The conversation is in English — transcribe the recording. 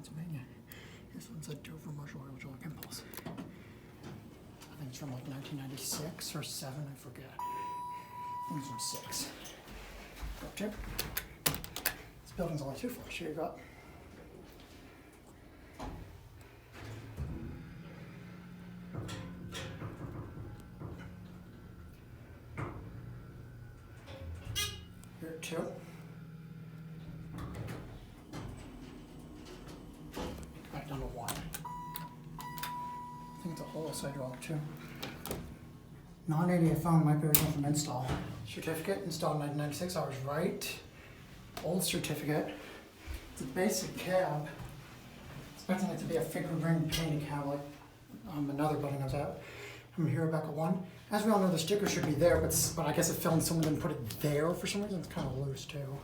Pennsylvania. This one's a Dover Marshall Oildraulic Impulse. I think it's from like 1996 or 7, I forget. I think it's from 6. Drop tip. This building's only 2 floors. Here you go. Here too. Back down to 1. I think it's a whole side hydraulic too. Non-80 I found might be original from install. Certificate installed in 1996. I was right. Old certificate. It's a basic cab. Expecting it to be a figure ring painted cab like another building I was at. I'm here back at 1. As we all know, the sticker should be there, but I guess it fell and someone didn't put it there for some reason. It's kind of loose too.